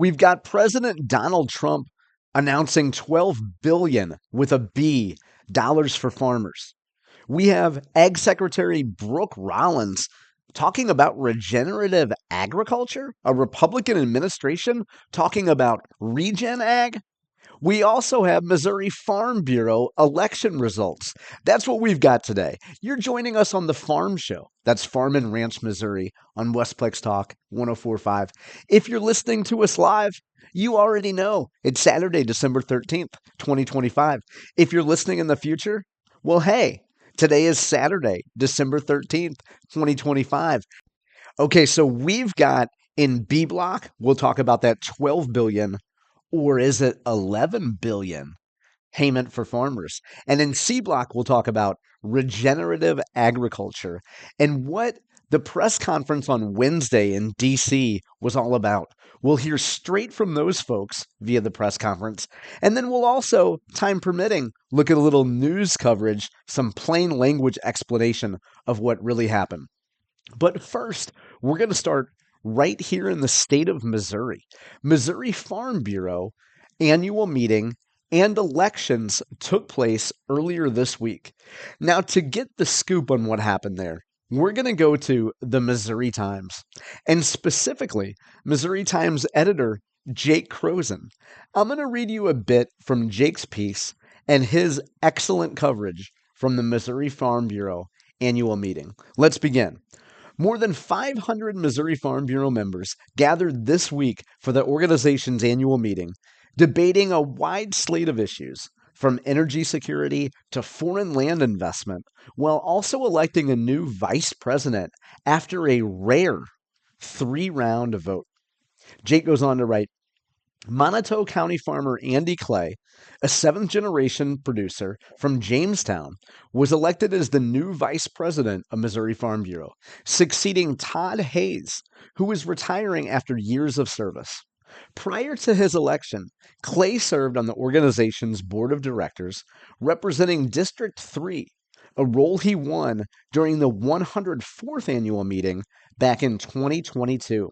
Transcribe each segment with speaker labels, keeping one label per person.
Speaker 1: We've got President Donald Trump announcing 12 billion with a B dollars for farmers. We have Ag Secretary Brooke Rollins talking about regenerative agriculture, a Republican administration talking about regen ag. We also have Missouri Farm Bureau election results. That's what we've got today. You're joining us on the Farm Show. That's Farm and Ranch, Missouri on Westplex Talk 1045. If you're listening to us live, you already know it's Saturday, December 13th, 2025. If you're listening in the future, well, hey, today is Saturday, December 13th, 2025. Okay, so we've got in B block, we'll talk about that 12 billion, or is it 11 billion payment for farmers? And in C block, we'll talk about regenerative agriculture and what the press conference on Wednesday in DC was all about. We'll hear straight from those folks via the press conference. And then we'll also, time permitting, look at a little news coverage, some plain language explanation of what really happened. But first, we're going to start right here in the state of Missouri. Missouri Farm Bureau annual meeting and elections took place earlier this week. Now, to get the scoop on what happened there, we're going to go to the Missouri Times, and specifically Missouri Times editor Jake Kroesen. I'm going to read you a bit from Jake's piece and his excellent coverage from the Missouri Farm Bureau annual meeting. Let's begin. More than 500 Missouri Farm Bureau members gathered this week for the organization's annual meeting, debating a wide slate of issues, from energy security to foreign land investment, while also electing a new vice president after a rare 3-round vote. Jake goes on to write, Monotone County farmer Andy Clay, a 7th-generation producer from Jamestown, was elected as the new vice president of Missouri Farm Bureau, succeeding Todd Hayes, who was retiring after years of service. Prior to his election, Clay served on the organization's board of directors, representing District 3, a role he won during the 104th annual meeting back in 2022.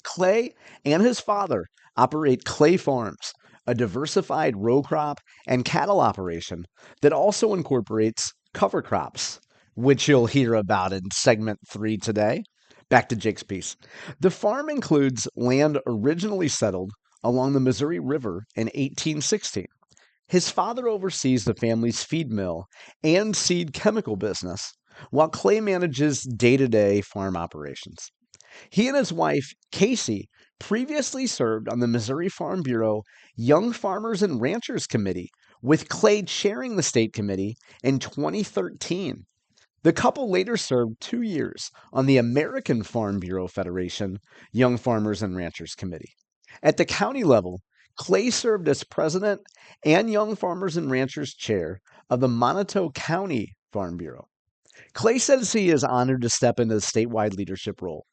Speaker 1: Clay and his father operate Clay Farms, a diversified row crop and cattle operation that also incorporates cover crops, which you'll hear about in segment 3 today. Back to Jake's piece. The farm includes land originally settled along the Missouri River in 1816. His father oversees the family's feed mill and seed chemical business, while Clay manages day-to-day farm operations. He and his wife, Casey, previously served on the Missouri Farm Bureau Young Farmers and Ranchers Committee, with Clay chairing the state committee in 2013. The couple later served 2 years on the American Farm Bureau Federation Young Farmers and Ranchers Committee. At the county level, Clay served as president and Young Farmers and Ranchers chair of the Monotone County Farm Bureau. Clay says he is honored to step into the statewide leadership role.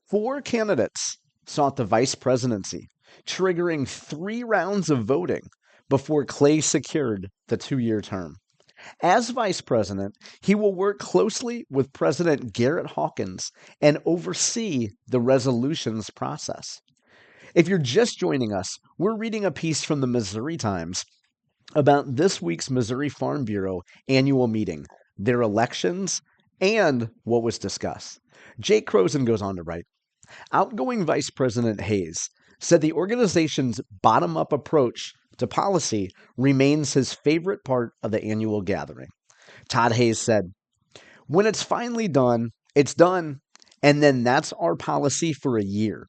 Speaker 1: 4 candidates sought the vice presidency, triggering 3 rounds of voting before Clay secured the 2-year term. As vice president, he will work closely with President Garrett Hawkins and oversee the resolutions process. If you're just joining us, we're reading a piece from the Missouri Times about this week's Missouri Farm Bureau annual meeting, their elections, and what was discussed. Jake Kroesen goes on to write, outgoing Vice President Hayes said the organization's bottom-up approach to policy remains his favorite part of the annual gathering. Todd Hayes said, when it's finally done, it's done, and then that's our policy for a year.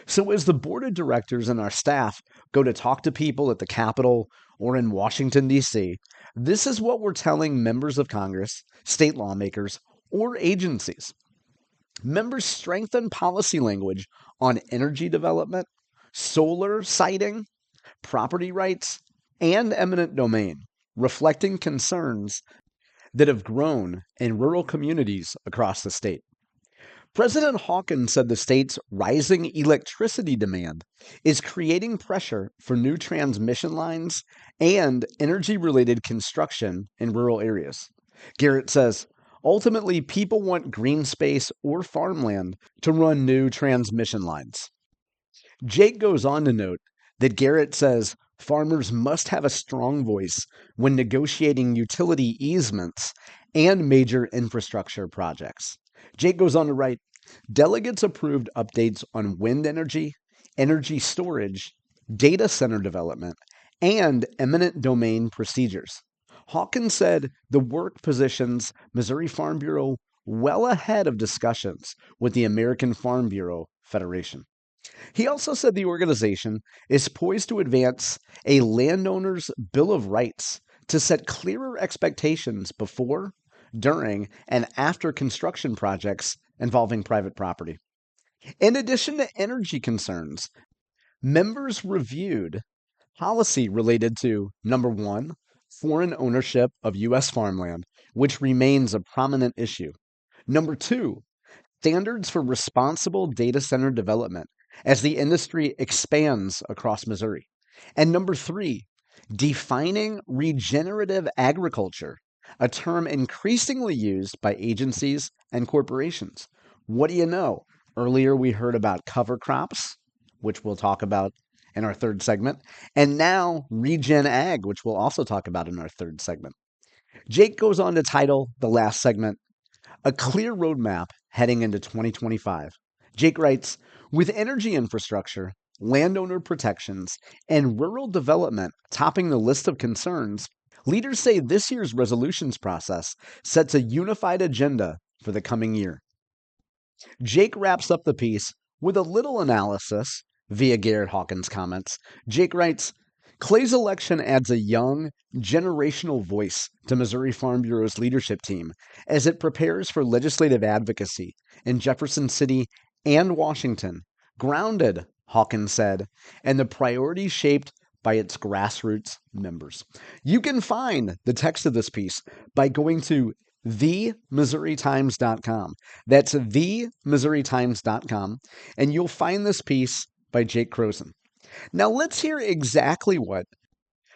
Speaker 1: So as the board of directors and our staff go to talk to people at the Capitol or in Washington, D.C., this is what we're telling members of Congress, state lawmakers, or agencies. Members strengthen policy language on energy development, solar siting, property rights, and eminent domain, reflecting concerns that have grown in rural communities across the state. President Hawkins said the state's rising electricity demand is creating pressure for new transmission lines and energy-related construction in rural areas. Garrett says, ultimately, people want green space or farmland to run new transmission lines. Jake goes on to note that Garrett says farmers must have a strong voice when negotiating utility easements and major infrastructure projects. Jake goes on to write, delegates approved updates on wind energy, energy storage, data center development, and eminent domain procedures. Hawkins said the work positions Missouri Farm Bureau well ahead of discussions with the American Farm Bureau Federation. He also said the organization is poised to advance a landowner's Bill of Rights to set clearer expectations before, during, and after construction projects involving private property. In addition to energy concerns, members reviewed policy related to number one, foreign ownership of U.S. farmland, which remains a prominent issue. Number two, standards for responsible data center development as the industry expands across Missouri. And number three, defining regenerative agriculture, a term increasingly used by agencies and corporations. What do you know? Earlier we heard about cover crops, which we'll talk about in our third segment, and now regen ag, which we'll also talk about in our third segment. Jake goes on to title the last segment, A Clear Roadmap Heading into 2025. Jake writes, with energy infrastructure, landowner protections, and rural development topping the list of concerns, leaders say this year's resolutions process sets a unified agenda for the coming year. Jake wraps up the piece with a little analysis via Garrett Hawkins' comments. Jake writes, Clay's election adds a young, generational voice to Missouri Farm Bureau's leadership team as it prepares for legislative advocacy in Jefferson City and Washington, grounded, Hawkins said, and the priorities shaped by its grassroots members. You can find the text of this piece by going to themissouritimes.com. That's themissouritimes.com, and you'll find this piece by Jake Kroesen. Now let's hear exactly what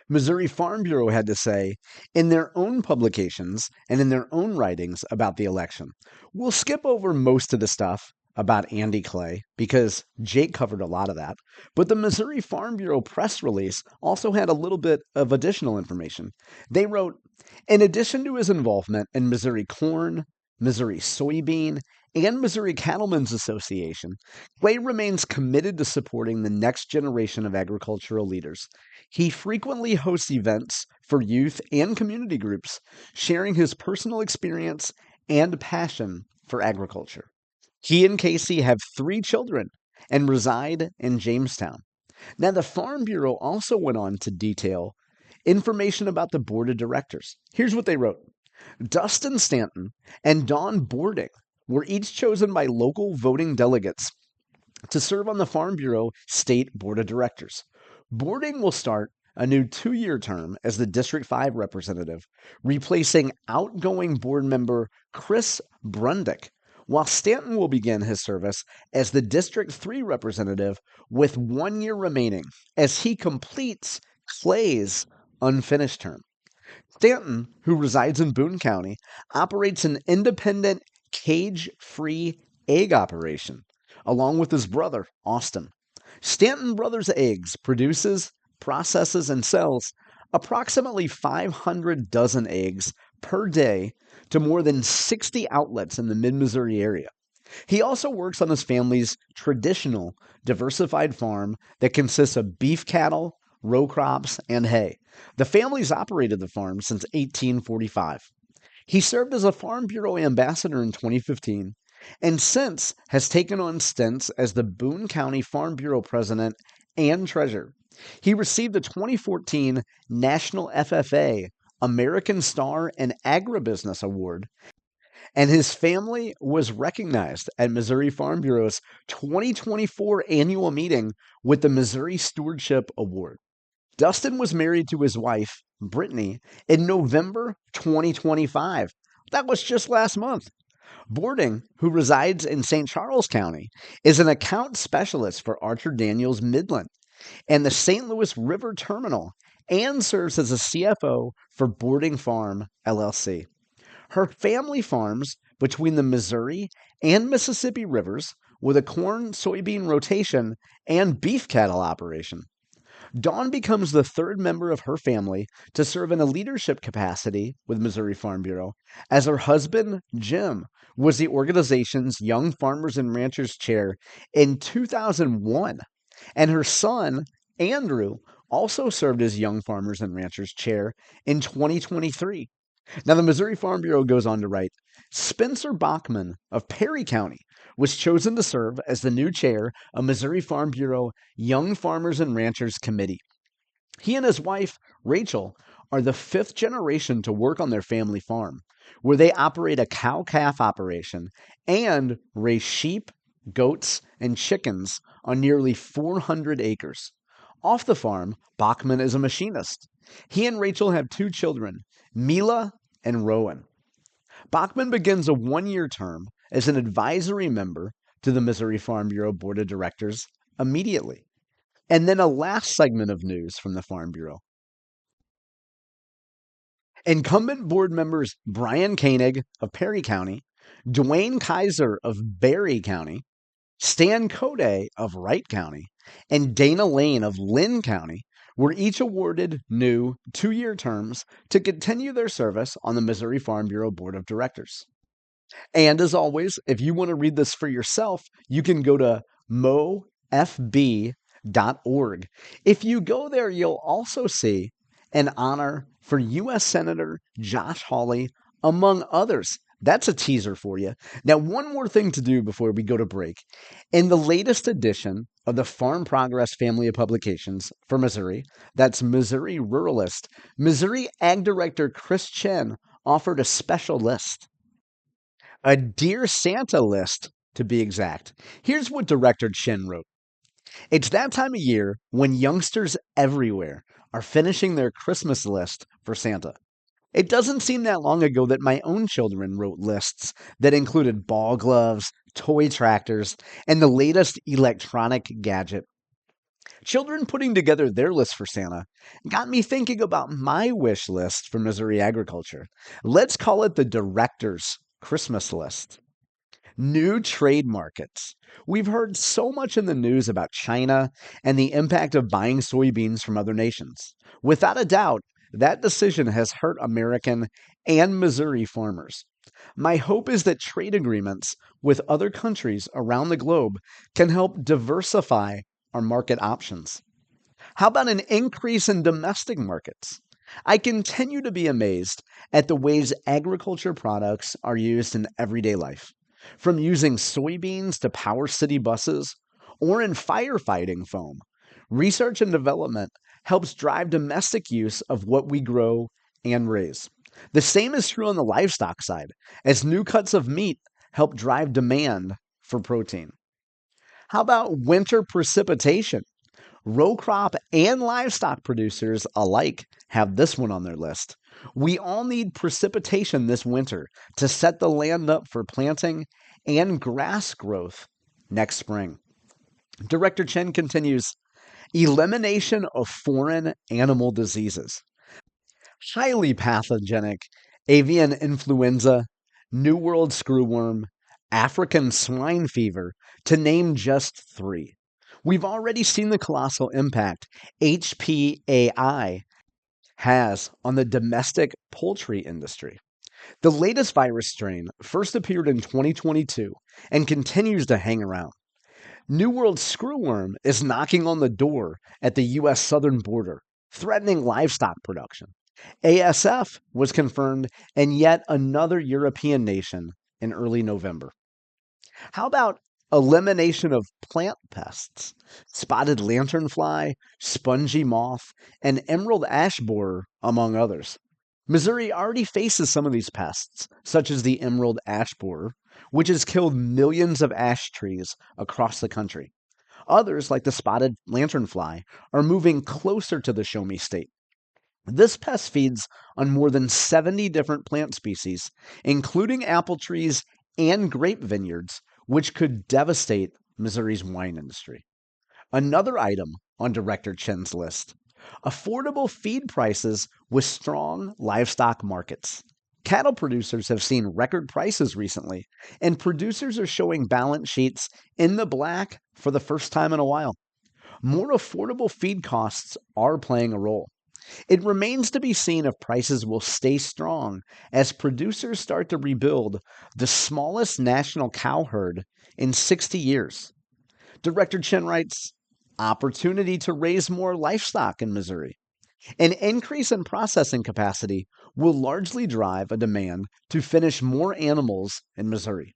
Speaker 1: Missouri Farm Bureau had to say in their own publications and in their own writings about the election. We'll skip over most of the stuff about Andy Clay because Jake covered a lot of that, but the Missouri Farm Bureau press release also had a little bit of additional information. They wrote, in addition to his involvement in Missouri corn, Missouri soybean, and Missouri Cattlemen's Association, Clay remains committed to supporting the next generation of agricultural leaders. He frequently hosts events for youth and community groups, sharing his personal experience and passion for agriculture. He and Casey have 3 children and reside in Jamestown. Now, the Farm Bureau also went on to detail information about the board of directors. Here's what they wrote. Dustin Stanton and Don Boarding were each chosen by local voting delegates to serve on the Farm Bureau State Board of Directors. Boarding will start a new 2-year term as the District 5 representative, replacing outgoing board member Chris Brundick, while Stanton will begin his service as the District 3 representative with 1 year remaining as he completes Clay's unfinished term. Stanton, who resides in Boone County, operates an independent, cage-free egg operation, along with his brother, Austin. Stanton Brothers Eggs produces, processes, and sells approximately 500 dozen eggs per day to more than 60 outlets in the mid-Missouri area. He also works on his family's traditional diversified farm that consists of beef cattle, row crops, and hay. The family's operated the farm since 1845. He served as a Farm Bureau ambassador in 2015 and since has taken on stints as the Boone County Farm Bureau president and treasurer. He received the 2014 National FFA American Star and Agribusiness Award, and his family was recognized at Missouri Farm Bureau's 2024 annual meeting with the Missouri Stewardship Award. Dustin was married to his wife, Brittany, in November 2025. That was just last month. Boarding, who resides in St. Charles County, is an account specialist for Archer Daniels Midland and the St. Louis River Terminal and serves as a CFO for Boarding Farm, LLC. Her family farms between the Missouri and Mississippi rivers with a corn soybean rotation and beef cattle operation. Dawn becomes the third member of her family to serve in a leadership capacity with Missouri Farm Bureau, as her husband, Jim, was the organization's Young Farmers and Ranchers Chair in 2001, and her son, Andrew, also served as Young Farmers and Ranchers Chair in 2023. Now, the Missouri Farm Bureau goes on to write, Spencer Bachman of Perry County was chosen to serve as the new chair of Missouri Farm Bureau Young Farmers and Ranchers Committee. He and his wife, Rachel, are the fifth generation to work on their family farm, where they operate a cow-calf operation and raise sheep, goats, and chickens on nearly 400 acres. Off the farm, Bachman is a machinist. He and Rachel have two children, Mila and Rowan. Bachman begins a one-year term as an advisory member to the Missouri Farm Bureau Board of Directors immediately. And then a last segment of news from the Farm Bureau. Incumbent board members Brian Koenig of Perry County, Dwayne Kaiser of Berry County, Stan Code of Wright County, and Dana Lane of Lynn County were each awarded new two-year terms to continue their service on the Missouri Farm Bureau Board of Directors. And as always, if you want to read this for yourself, you can go to MOFB.org. If you go there, you'll also see an honor for U.S. Senator Josh Hawley, among others. That's a teaser for you. Now, one more thing to do before we go to break. In the latest edition of the Farm Progress family of publications for Missouri, that's Missouri Ruralist, Missouri Ag Director Chris Chinn offered a special list. A Dear Santa list, to be exact. Here's what Director Chinn wrote. It's that time of year when youngsters everywhere are finishing their Christmas list for Santa. It doesn't seem that long ago that my own children wrote lists that included ball gloves, toy tractors, and the latest electronic gadget. Children putting together their list for Santa got me thinking about my wish list for Missouri agriculture. Let's call it the Director's Christmas list. New trade markets. We've heard so much in the news about China and the impact of buying soybeans from other nations. Without a doubt, that decision has hurt American and Missouri farmers. My hope is that trade agreements with other countries around the globe can help diversify our market options. How about an increase in domestic markets? I continue to be amazed at the ways agriculture products are used in everyday life. From using soybeans to power city buses or in firefighting foam, research and development helps drive domestic use of what we grow and raise. The same is true on the livestock side, as new cuts of meat help drive demand for protein. How about winter precipitation? Row crop and livestock producers alike have this one on their list. We all need precipitation this winter to set the land up for planting and grass growth next spring. Director Chinn continues, elimination of foreign animal diseases. Highly pathogenic avian influenza, New World screwworm, African swine fever, to name just three. We've already seen the colossal impact HPAI has on the domestic poultry industry. The latest virus strain first appeared in 2022 and continues to hang around. New World screwworm is knocking on the door at the U.S. southern border, threatening livestock production. ASF was confirmed in yet another European nation in early November. How about elimination of plant pests? Spotted lanternfly, spongy moth, and emerald ash borer, among others. Missouri already faces some of these pests, such as the emerald ash borer, which has killed millions of ash trees across the country. Others, like the spotted lanternfly, are moving closer to the Show Me State. This pest feeds on more than 70 different plant species, including apple trees and grape vineyards, which could devastate Missouri's wine industry. Another item on Director Chinn's list, affordable feed prices with strong livestock markets. Cattle producers have seen record prices recently, and producers are showing balance sheets in the black for the first time in a while. More affordable feed costs are playing a role. It remains to be seen if prices will stay strong as producers start to rebuild the smallest national cow herd in 60 years. Director Chinn writes, opportunity to raise more livestock in Missouri. An increase in processing capacity will largely drive a demand to finish more animals in Missouri.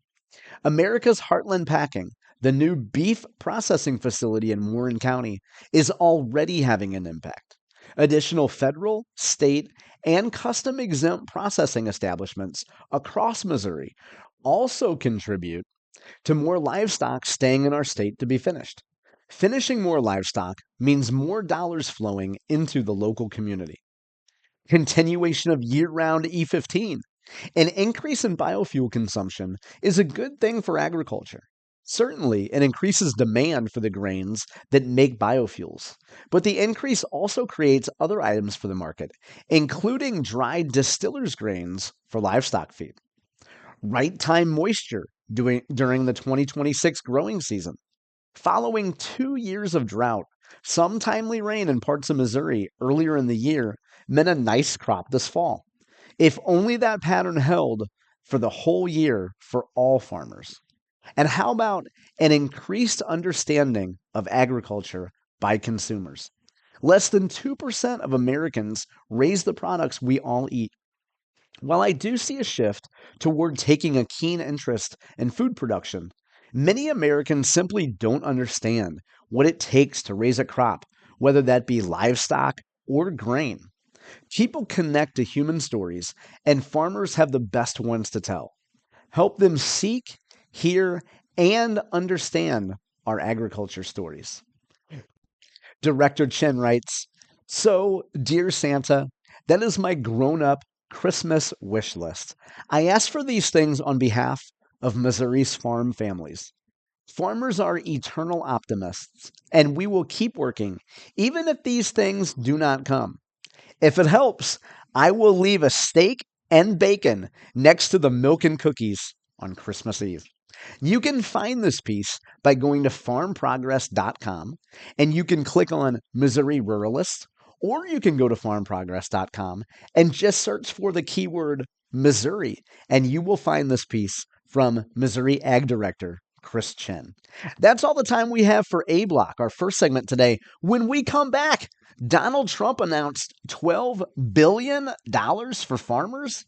Speaker 1: America's Heartland Packing, the new beef processing facility in Warren County, is already having an impact. Additional federal, state, and custom exempt processing establishments across Missouri also contribute to more livestock staying in our state to be finished. Finishing more livestock means more dollars flowing into the local community. Continuation of year-round E15. An increase in biofuel consumption is a good thing for agriculture. Certainly, it increases demand for the grains that make biofuels, but the increase also creates other items for the market, including dried distillers' grains for livestock feed. Right time moisture during the 2026 growing season. Following 2 years of drought, some timely rain in parts of Missouri earlier in the year meant a nice crop this fall. If only that pattern held for the whole year for all farmers. And how about an increased understanding of agriculture by consumers? Less than 2% of Americans raise the products we all eat. While I do see a shift toward taking a keen interest in food production, many Americans simply don't understand what it takes to raise a crop, whether that be livestock or grain. People connect to human stories, and farmers have the best ones to tell. Help them seek, hear, and understand our agriculture stories. Director Chinn writes, so, dear Santa, that is my grown up Christmas wish list. I ask for these things on behalf of Missouri's farm families. Farmers are eternal optimists, and we will keep working, even if these things do not come. If it helps, I will leave a steak and bacon next to the milk and cookies on Christmas Eve. You can find this piece by going to farmprogress.com and you can click on Missouri Ruralist, or you can go to farmprogress.com and just search for the keyword Missouri, and you will find this piece from Missouri Ag Director Chris Chinn. That's all the time we have for A Block, our first segment today. When we come back, Donald Trump announced $12 billion for farmers.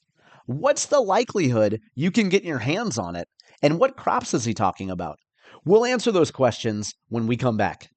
Speaker 1: What's the likelihood you can get your hands on it? And what crops is he talking about? We'll answer those questions when we come back.